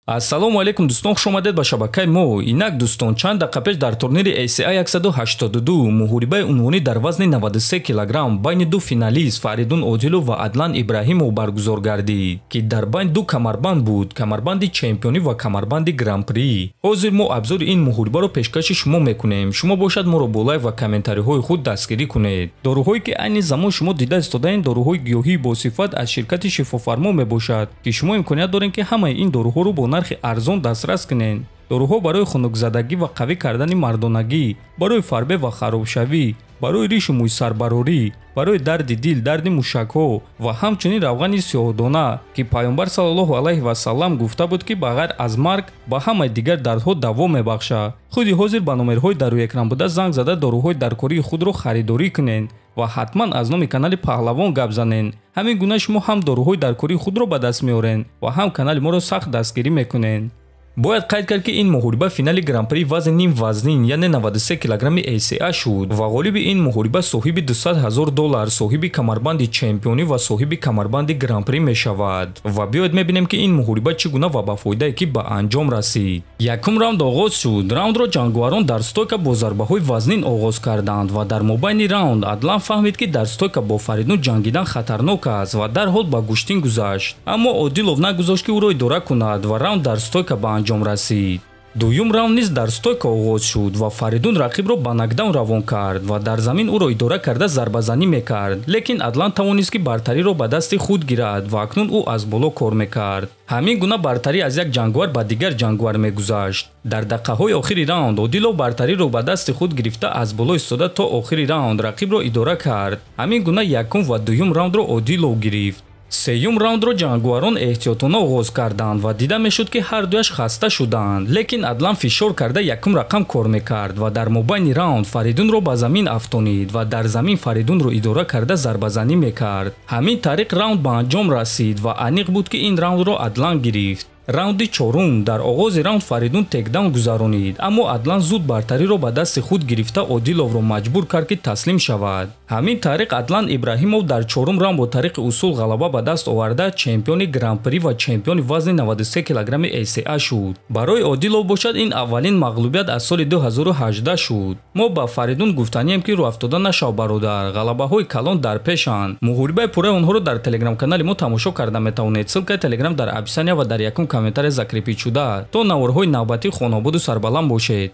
Ассалому алейкум дӯстон, хуш омадед ба шабакаи мо. Инак дӯстон, чанд дақиқа пеш дар турнири ACA 182 муҳорибаи унвонӣ дар вазни 93 кг байни ду финалист Фаридун Одилов ва Адлан Ибрагимов баргузор гардид, ки дар байн ду камарбанд буд, камарбанди чемпионӣ ва камарбанди гран-при. ҳозир мо абзори ин муҳорибаро пешкаши шумо мекунем. Шумо бошад моро бо лайк ва комментариҳои худ дастгирӣ кунед. доруҳое ки айни замон шумо дида истодаин доруҳои гиёҳии босифат аз ширкати шифофармо мебошад, ки шумо имконият доред ки ҳамаи ин доруҳоро бо нархи арзон дастрас кунед. доруҳо барои хунукзадагӣ ва қавӣ кардани мардонагӣ, барои фарбе ва харобшавӣ, барои ришу мӯйсарбарорӣ, барои дарди дил, дарди мушакҳо ва ҳамчунин равғани сиёҳдона, ки пайғамбар саллаллоҳу алайҳи васаллам гуфта буд ки ба ғайр аз марг ба ҳамаи дигар дардҳо даво мебахшад. худи ҳозир ба номерҳои дар рӯи экран буда занг зада доруҳои даркории худро харидорӣ кунед ва ҳатман аз номи канали паҳлавон гап занед. ҳамин гуна шумо ҳам доруҳои даркории худро ба даст меоред ва ҳам канали моро сахт дастгирӣ мекунед. бояд қайд кард ки ин муҳориба финали гран-при вазни ним вазнин яъне 93 кг ACA шуд ва ғолиби ин муҳориба соҳиби $200,000, соҳиби камарбанди чемпионӣ ва соҳиби камарбанди гран-при мешавад. ва биёед мебинем ки ин муҳориба чӣ гуна ва ба фоидае ки ба анҷом расид. якум раунд оғоз шуд. раундро ҷангуарон дар стойка бо зарбаҳои вазнин оғоз карданд ва дар мобайни раунд Адлан фаҳмид ки дар стойка бо Фаридун ҷангидан хатарнок аст ва дарҳол ба гӯштин гузашт. аммо Одилов нагузошт ки ӯро идора кунад ва раунд дар стойка ба анҷом расид. дуюм раунд низ дар стойка оғоз шуд ва Фаридун рақибро ба нокдаун равон кард ва дар замин ӯро идора карда зарбазанӣ мекард, лекин Адлан тавонист ки бартариро ба дасти худ гирад ва акнун ӯ аз боло кор мекард. ҳамин гуна бартарӣ аз як ҷангуар ба дигар ҷангуар мегузашт. дар дақиқаҳои охири раунд Одилов бартариро ба дасти худ гирифта аз боло истода то охири раунд рақибро идора кард. ҳамин гуна якум ва дуюм раундро Одилов гирифт. сеюм раундро ҷангуарон эҳтиётона оғоз карданд ва дида мешуд ки ҳардуяш хаста шуданд, лекин Адлан фишор карда якум рақам кор мекард ва дар мобайни раунд Фаридунро ба замин афтонид ва дар замин Фаридунро идора карда зарбазанӣ мекард. ҳамин тариқ раунд ба анҷом расид ва аниқ буд ки ин раундро Адлан гирифт. раунди чорум. дар оғози раунд Фаридун текдаун гузаронид, аммо Адлан зуд бартариро ба дасти худ гирифта Одиловро маҷбур кард ки таслим шавад. ҳамин тариқ Адлан Ибрагимов дар чорум раунд бо тариқи усул ғалаба ба даст оварда чемпиони гран-при ва чемпиони вазни 93 кг ACA шуд. барои Одилов бошад ин аввалин мағлубият аз соли 2018 шуд. мо ба Фаридун гуфтанием ки рӯафтода нашав бародар, ғалабаҳои калон дар пешанд. муҳорибаи пурраи онҳоро дар телеграм-канали мо тамошо карда метавонед. ссилкаи телеграм дар описания ва дар якум комментария закрепид шуда. то наворҳои навбатӣ хонободу сарбаланд бошед.